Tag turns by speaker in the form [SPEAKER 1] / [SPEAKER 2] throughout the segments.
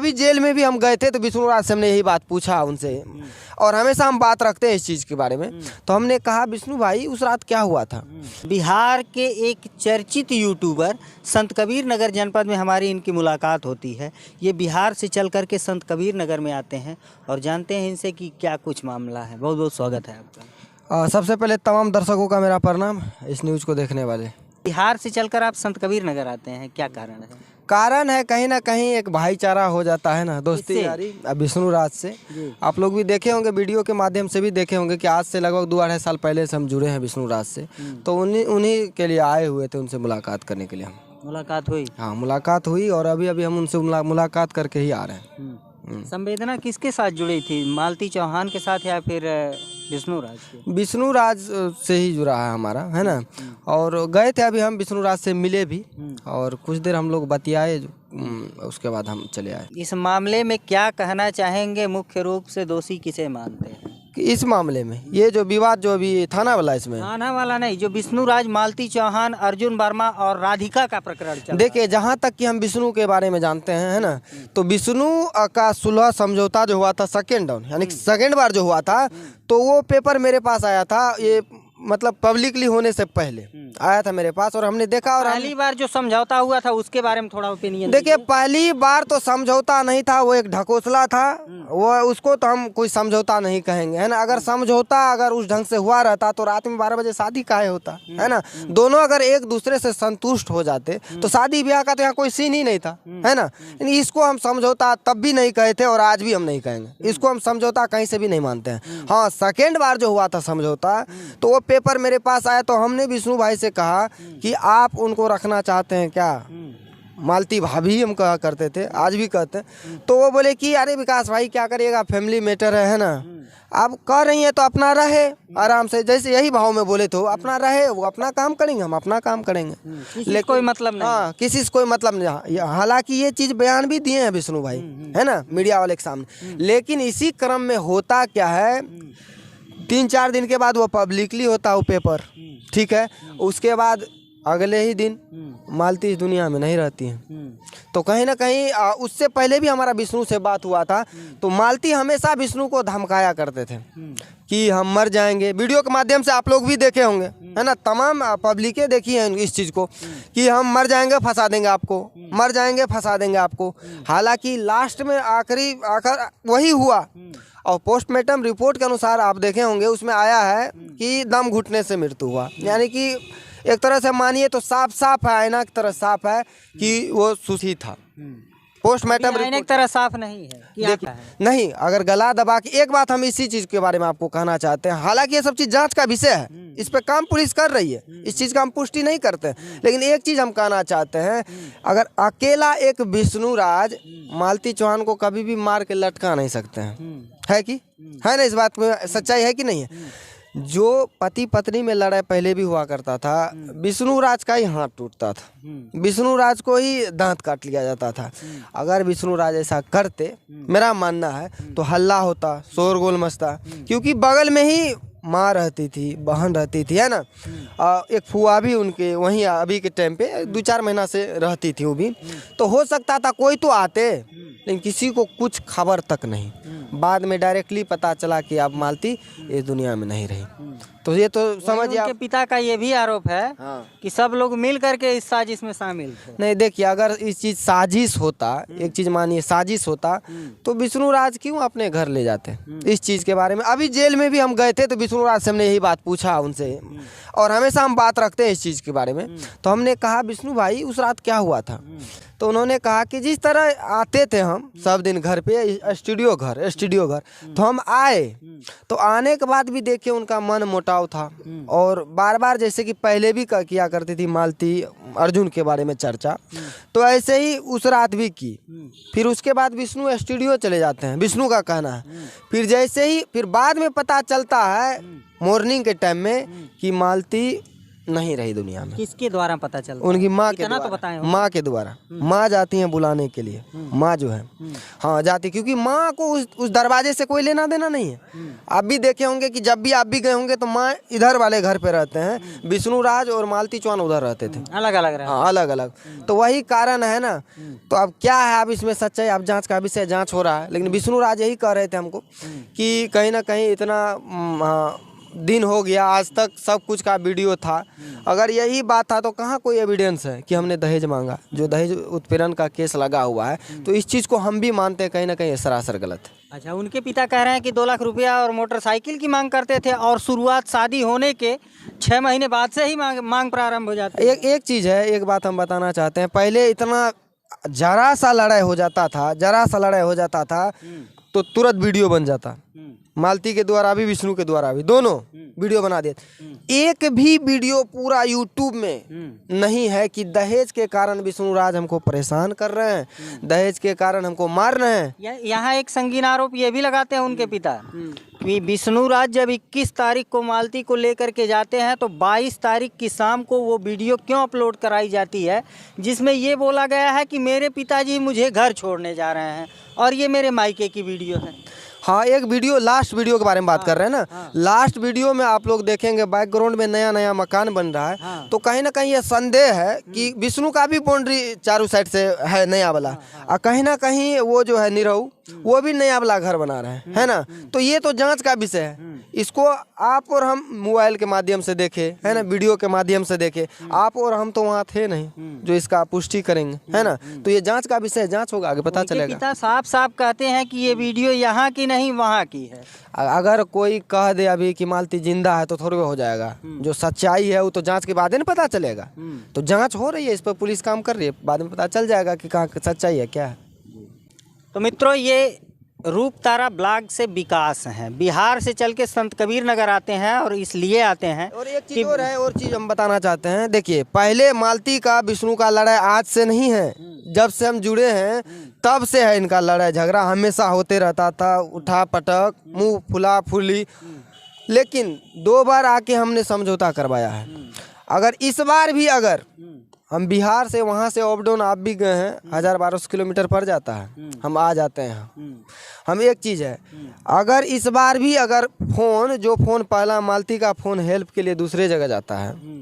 [SPEAKER 1] अभी जेल में भी हम गए थे तो विष्णु राज से हमने यही बात पूछा उनसे, और हमेशा हम बात रखते हैं इस चीज़ के बारे में। तो हमने कहा विष्णु भाई उस रात क्या हुआ था।
[SPEAKER 2] बिहार के एक चर्चित यूट्यूबर संत कबीर नगर जनपद में हमारी इनकी मुलाकात होती है। ये बिहार से चल करके संत कबीर नगर में आते हैं और जानते हैं इनसे कि क्या कुछ मामला है। बहुत बहुत स्वागत है आपका।
[SPEAKER 1] सबसे पहले तमाम दर्शकों का मेरा प्रणाम, इस न्यूज़ को देखने वाले।
[SPEAKER 2] बिहार से चलकर आप संत कबीर नगर आते हैं, क्या कारण है?
[SPEAKER 1] कारण है कहीं ना कहीं एक भाईचारा हो जाता है ना, दोस्ती यारी विष्णु राज से। आप लोग भी देखे होंगे, वीडियो के माध्यम से भी देखे होंगे कि आज से लगभग 2-2.5 साल पहले से हम जुड़े हैं विष्णु राज से। तो उन्हीं के लिए आए हुए थे, उनसे मुलाकात करने के लिए। हम
[SPEAKER 2] मुलाकात हुई?
[SPEAKER 1] हाँ, मुलाकात हुई और अभी हम उनसे मुलाकात करके ही आ रहे हैं।
[SPEAKER 2] संवेदना किसके साथ जुड़ी थी, मालती चौहान के साथ या फिर विष्णु राज के?
[SPEAKER 1] विष्णु राज से ही जुड़ा है हमारा, है ना। और गए थे अभी हम विष्णु राज से मिले भी और कुछ देर हम लोग बतियाए, उसके बाद हम चले आए।
[SPEAKER 2] इस मामले में क्या कहना चाहेंगे, मुख्य रूप से दोषी किसे मानते हैं?
[SPEAKER 1] कि इस मामले में ये जो विवाद जो अभी थाना वाला, इसमें
[SPEAKER 2] थाना वाला नहीं, जो विष्णु राज, मालती चौहान, अर्जुन वर्मा और राधिका का प्रकरण चल रहा है।
[SPEAKER 1] देखिए, जहाँ तक कि हम विष्णु के बारे में जानते हैं, है ना, तो विष्णु का सुलह समझौता जो हुआ था सेकेंड डाउन, यानी सेकेंड बार जो हुआ था, तो वो पेपर मेरे पास आया था, ये मतलब पब्लिकली होने से पहले आया था मेरे पास, और हमने देखा। और
[SPEAKER 2] पहली बार जो समझौता हुआ था उसके बारे में थोड़ा ओपिनियन
[SPEAKER 1] देखिए, पहली बार तो समझौता नहीं था, वो एक ढकोसला था। वो उसको तो हम कोई समझौता नहीं कहेंगे, है ना। अगर समझौता अगर उस ढंग से हुआ रहता तो रात में 12 बजे शादी काहे होता, है ना। दोनों अगर एक दूसरे से संतुष्ट हो जाते तो शादी ब्याह का तो यहाँ कोई सीन ही नहीं था, है ना। इसको हम समझौता तब भी नहीं कहे थे और आज भी हम नहीं कहेंगे। इसको हम समझौता कहीं से भी नहीं मानते हैं। हाँ, सेकेंड बार जो हुआ था समझौता, तो वो पेपर मेरे पास आया, तो हमने विष्णु भाई से कहा कि आप उनको रखना चाहते हैं क्या। मालती भाभी हम कहा करते थे, आज भी कहते हैं। तो वो बोले कि अरे विकास भाई क्या करिएगा, फैमिली मैटर है ना। आप कह रही हैं तो अपना रहे आराम से, जैसे यही भाव में बोले तो अपना रहे, वो अपना काम करेंगे, हम अपना काम करेंगे,
[SPEAKER 2] लेकिन कोई मतलब नहीं।
[SPEAKER 1] हाँ, किसी से कोई मतलब नहीं। हालांकि ये चीज़ बयान भी दिए हैं विष्णु भाई, है ना, मीडिया वाले के सामने। लेकिन इसी क्रम में होता क्या है, 3-4 दिन के बाद वो पब्लिकली होता वो पेपर, ठीक है। उसके बाद अगले ही दिन मालती इस दुनिया में नहीं रहती हैं। तो कहीं ना कहीं उससे पहले भी हमारा विष्णु से बात हुआ था, तो मालती हमेशा विष्णु को धमकाया करते थे कि हम मर जाएंगे। वीडियो के माध्यम से आप लोग भी देखे होंगे, है ना, तमाम पब्लिकें देखी हैं इस चीज़ को कि हम मर जाएंगे फंसा देंगे आपको, मर जाएंगे फंसा देंगे आपको। हालांकि लास्ट में आखिर वही हुआ, और पोस्टमार्टम रिपोर्ट के अनुसार आप देखे होंगे उसमें आया है कि दम घुटने से मृत्यु हुआ। यानी कि एक तरह से मानिए तो साफ है, आईना की तरह साफ है कि वो सुखी था। पोस्टमार्टम
[SPEAKER 2] आईने की तरह साफ नहीं है,
[SPEAKER 1] देखिए नहीं, अगर गला दबा के, एक बात हम इसी चीज़ के बारे में आपको कहना चाहते हैं, हालांकि ये सब चीज़ जांच का विषय है, इस पे काम पुलिस कर रही है, इस चीज़ का हम पुष्टि नहीं करते। लेकिन एक चीज़ हम कहना चाहते हैं, अगर अकेला एक विष्णु राज मालती चौहान को कभी भी मार के लटका नहीं सकते हैं, है कि है ना, इस बात में सच्चाई है कि नहीं है। जो पति पत्नी में लड़ाई पहले भी हुआ करता था, विष्णु राज का ही हाथ टूटता था, विष्णु राज को ही दांत काट लिया जाता था। अगर विष्णु राज ऐसा करते, मेरा मानना है, तो हल्ला होता, शोरगुल मचता, क्योंकि बगल में ही माँ रहती थी, बहन रहती थी, है ना। एक फुआ भी उनके वहीं अभी के टाइम पे 2-4 महीना से रहती थी वो भी। तो हो सकता था कोई तो आते, लेकिन किसी को कुछ खबर तक नहीं। बाद में डायरेक्टली पता चला कि अब मालती इस दुनिया में नहीं रही। तो ये तो समझिए,
[SPEAKER 2] उनके पिता का ये भी आरोप है कि सब लोग मिल करके इस साजिश में शामिल थे।
[SPEAKER 1] नहीं, देखिए, अगर इस चीज़ साजिश होता, एक चीज़ मानिए साजिश होता, तो विष्णु राज क्यों अपने घर ले जाते। इस चीज़ के बारे में अभी जेल में भी हम गए थे तो विष्णु राज से हमने यही बात पूछा उनसे, और हमेशा हम बात रखते हैं इस चीज़ के बारे में। तो हमने कहा विष्णु भाई उस रात क्या हुआ था। तो उन्होंने कहा कि जिस तरह आते थे हम सब दिन घर पे, स्टूडियो घर, तो हम आए, तो आने के बाद भी देखिए उनका मन मोटाव था, और बार बार जैसे कि पहले भी किया करती थी मालती अर्जुन के बारे में चर्चा, तो ऐसे ही उस रात भी की। फिर उसके बाद विष्णु स्टूडियो चले जाते हैं, विष्णु का कहना है। फिर बाद में पता चलता है मॉर्निंग के टाइम में कि मालती नहीं रही दुनिया में।
[SPEAKER 2] किसके द्वारा पता चलता?
[SPEAKER 1] उनकी माँ के
[SPEAKER 2] इतना तो
[SPEAKER 1] द्वारा,
[SPEAKER 2] बताएं।
[SPEAKER 1] माँ के द्वारा। माँ जाती हैं बुलाने के लिए, माँ जो है हाँ जाती, क्योंकि माँ को उस दरवाजे से कोई लेना देना नहीं है। आप भी देखे होंगे कि जब भी आप भी गए होंगे तो माँ इधर वाले घर पे रहते हैं, विष्णु राज और मालती चौहान उधर रहते थे,
[SPEAKER 2] अलग अलग रहा।
[SPEAKER 1] हाँ अलग अलग। तो वही कारण है ना। तो अब क्या है, अब इसमें सच्चाई, अब जांच का विषय, जांच हो रहा है। लेकिन विष्णु राज यही कह रहे थे हमको कि कहीं ना कहीं इतना दिन हो गया, आज तक सब कुछ का वीडियो था। अगर यही बात था तो कहाँ कोई एविडेंस है कि हमने दहेज मांगा? जो दहेज उत्पीड़न का केस लगा हुआ है, तो इस चीज़ को हम भी मानते हैं कहीं ना कहीं सरासर गलत है।
[SPEAKER 2] अच्छा, उनके पिता कह रहे हैं कि 2 लाख रुपया और मोटरसाइकिल की मांग करते थे, और शुरुआत शादी होने के 6 महीने बाद से ही मांग प्रारंभ हो जाती है।
[SPEAKER 1] एक चीज़ है, एक बात हम बताना चाहते हैं। पहले इतना जरा सा लड़ाई हो जाता था तो तुरंत वीडियो बन जाता। मालती के द्वारा भी, विष्णु के द्वारा भी, दोनों वीडियो बना दिए। एक भी वीडियो पूरा यूट्यूब में नहीं है कि दहेज के कारण विष्णु राज हमको परेशान कर रहे हैं, दहेज के कारण हमको मार रहे हैं।
[SPEAKER 2] यहाँ एक संगीन आरोप ये भी लगाते हैं उनके पिता कि विष्णु राज जब 21 तारीख को मालती को लेकर के जाते हैं तो 22 तारीख की शाम को वो वीडियो क्यों अपलोड कराई जाती है, जिसमें ये बोला गया है कि मेरे पिताजी मुझे घर छोड़ने जा रहे हैं, और ये मेरे मायके की वीडियो है।
[SPEAKER 1] हाँ, एक वीडियो, लास्ट वीडियो के बारे में बात कर रहे हैं ना। लास्ट वीडियो में आप लोग देखेंगे बैकग्राउंड में नया नया मकान बन रहा है। तो कहीं ना कहीं ये संदेह है कि विष्णु का भी बाउंड्री चारों साइड से है नया वाला, और कहीं ना कहीं वो जो है निरहू, वो भी नया वाला घर बना रहे हैं, है ना। तो ये तो जांच का विषय है। इसको आप और हम मोबाइल के माध्यम से देखे, है ना, वीडियो के माध्यम से देखे। आप और हम तो वहाँ थे नहीं जो इसका पुष्टि करेंगे, है ना। तो ये जांच का विषय, जांच होगा, आगे पता चलेगा।
[SPEAKER 2] पिता साफ साफ कहते हैं कि ये वीडियो यहाँ की नहीं वहाँ की है।
[SPEAKER 1] अगर कोई कह दे अभी कि मालती जिंदा है तो थोड़े हो जाएगा। जो सच्चाई है वो तो जांच के बाद ही ना पता चलेगा। तो जांच हो रही है, इस पर पुलिस काम कर रही है, बाद में पता चल जाएगा कि कहाँ सच्चाई है क्या है।
[SPEAKER 2] तो मित्रों, ये रूपतारा ब्लॉग से विकास हैं, बिहार से चल के संत कबीर नगर आते हैं, और इसलिए आते हैं।
[SPEAKER 1] और एक चीज़ और है, और चीज़ हम बताना चाहते हैं। देखिए, पहले मालती का विष्णु का लड़ाई आज से नहीं है, जब से हम जुड़े हैं तब से है इनका लड़ाई झगड़ा, हमेशा होते रहता था, उठा पटक, मुंह फुला फुली। लेकिन 2 बार आके हमने समझौता करवाया है। अगर इस बार भी, अगर हम बिहार से वहाँ से अप डाउन, आप भी गए हैं, 1000-1200 किलोमीटर पड़ जाता है, हम आ जाते हैं यहाँ। हम एक चीज़ है, अगर इस बार भी अगर फ़ोन पहला मालती का फ़ोन हेल्प के लिए दूसरे जगह जाता है,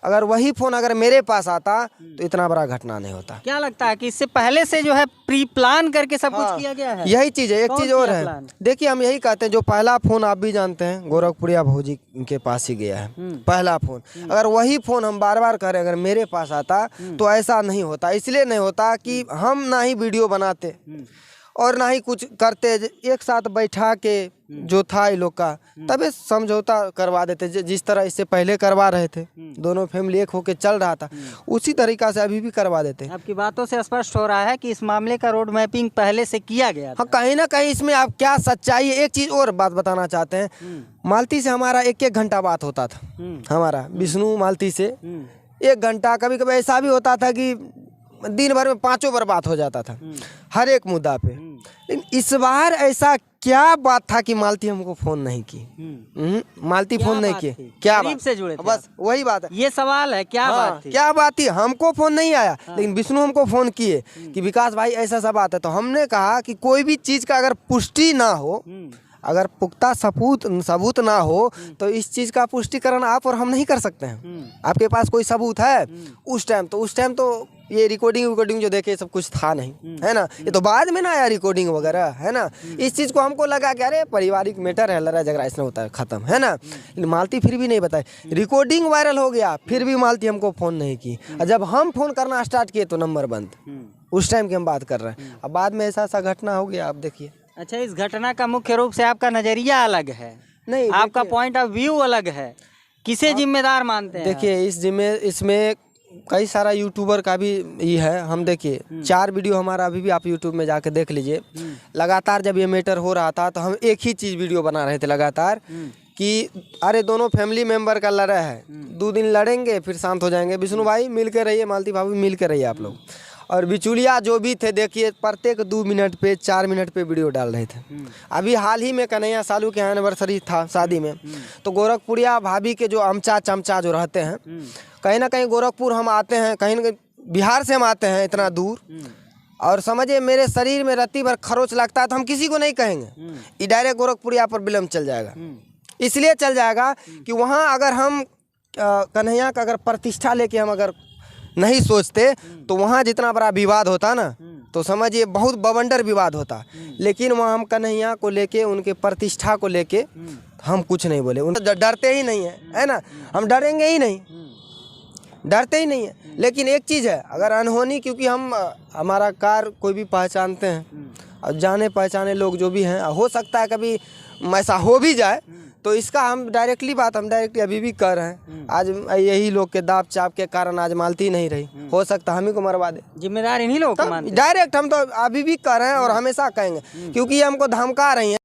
[SPEAKER 1] अगर वही फ़ोन अगर मेरे पास आता तो इतना बड़ा घटना नहीं होता।
[SPEAKER 2] क्या लगता है कि इससे पहले से जो है प्री प्लान करके सब कुछ किया गया है?
[SPEAKER 1] यही चीज़ है। एक चीज़ और है, देखिए, हम यही कहते हैं, जो पहला फ़ोन आप भी जानते हैं, गोरखपुरिया भौजी के पास ही गया है पहला फ़ोन। अगर वही फ़ोन हम बार बार करें, अगर मेरे पास आता तो ऐसा नहीं होता। इसलिए नहीं होता कि हम ना ही वीडियो बनाते और ना ही कुछ करते, एक साथ बैठा के जो था ये लोग का, तबे समझौता करवा देते। जिस तरह इससे पहले करवा रहे थे, दोनों फैमिली एक होके चल रहा था, उसी तरीका से अभी भी करवा देते।
[SPEAKER 2] आपकी बातों से स्पष्ट हो रहा है कि इस मामले का रोड मैपिंग पहले से किया गया था।
[SPEAKER 1] हाँ, कहीं ना कहीं इसमें आप क्या सच्चाई है। एक चीज़ और बात बताना चाहते हैं, मालती से हमारा 1-1 घंटा बात होता था, हमारा विष्णु मालती से 1 घंटा। कभी कभी ऐसा भी होता था कि दिन भर में 5 बार बात हो जाता था हर एक मुद्दा पे। लेकिन इस बार ऐसा क्या बात था कि मालती हमको फोन नहीं की? मालती फोन नहीं की, क्या बात
[SPEAKER 2] से जुड़े थे?
[SPEAKER 1] बस वही बात है,
[SPEAKER 2] ये सवाल है, क्या बात थी?
[SPEAKER 1] क्या बात थी? हमको फोन नहीं आया, लेकिन विष्णु हमको फोन किए कि विकास भाई ऐसा सब बात है। तो हमने कहा कि कोई भी चीज का अगर पुष्टि ना हो, अगर पुख्ता सबूत ना हो, तो इस चीज का पुष्टिकरण आप और हम नहीं कर सकते हैं। आपके पास कोई सबूत है उस टाइम तो ये रिकॉर्डिंग जो देखे सब कुछ था नहीं, है ना। ये तो बाद में ना आया रिकॉर्डिंग वगैरह, है ना। इस चीज को हमको लगा कि अरे पारिवारिक मैटर है, लड़ाई झगड़ा इसमें होता है, खत्म, है ना। लेकिन मालती फिर भी नहीं बताई। रिकॉर्डिंग वायरल हो गया, फिर भी मालती हमको फोन नहीं की। और जब हम फोन करना स्टार्ट किए तो नंबर बंद। उस टाइम की हम बात कर रहे हैं। अब बाद में ऐसा घटना हो गया, आप देखिए।
[SPEAKER 2] अच्छा, इस घटना का मुख्य रूप से आपका नजरिया अलग है,
[SPEAKER 1] नहीं,
[SPEAKER 2] आपका पॉइंट ऑफ व्यू अलग है। किसे जिम्मेदार मानते हैं?
[SPEAKER 1] देखिए, इसमें कई सारा यूट्यूबर का भी ये है। हम देखिए 4 वीडियो हमारा अभी भी आप यूट्यूब में जाके देख लीजिए। लगातार जब ये मैटर हो रहा था तो हम एक ही चीज़ वीडियो बना रहे थे लगातार कि अरे दोनों फैमिली मेंबर का लड़ा है, 2 दिन लड़ेंगे फिर शांत हो जाएंगे। विष्णु भाई मिल के रहिए, मालती भाभी मिल के रहिए आप लोग। और बिचौलिया जो भी थे, देखिए प्रत्येक 2 मिनट पे 4 मिनट पे वीडियो डाल रहे थे। अभी हाल ही में कन्हैया सालू के एनिवर्सरी था शादी में, तो गोरखपुरिया भाभी के जो अमचा चमचा जो रहते हैं, कहीं ना कहीं गोरखपुर हम आते हैं, कहीं ना कहीं बिहार से हम आते हैं इतना दूर, और समझिए मेरे शरीर में रत्ती भर खरोच लगता है तो हम किसी को नहीं कहेंगे, ये डायरेक्ट गोरखपुरिया पर विलम्ब चल जाएगा। इसलिए चल जाएगा कि वहाँ अगर हम कन्हैया का अगर प्रतिष्ठा लेके हम अगर नहीं सोचते तो वहाँ जितना बड़ा विवाद होता ना, तो समझिए बहुत बवंडर विवाद होता। लेकिन वहाँ हम कन्हैया को लेके, उनके प्रतिष्ठा को लेके हम कुछ नहीं बोले, उन डरते ही नहीं है ना, हम डरेंगे ही नहीं, डरते ही नहीं है। लेकिन एक चीज़ है, अगर अनहोनी, क्योंकि हम हमारा कार कोई भी पहचानते हैं और जाने पहचाने लोग जो भी हैं, हो सकता है कभी ऐसा हो भी जाए, तो इसका हम डायरेक्टली अभी भी कर रहे हैं। आज यही लोग के दाप चाप के कारण आज मालती नहीं रही, हो सकता हम ही को मरवा दे,
[SPEAKER 2] जिम्मेदार इन्हीं लोगों को मानते हैं।
[SPEAKER 1] डायरेक्ट हम तो अभी भी कर रहे हैं और हमेशा कहेंगे, क्योंकि ये हमको धमका रही है।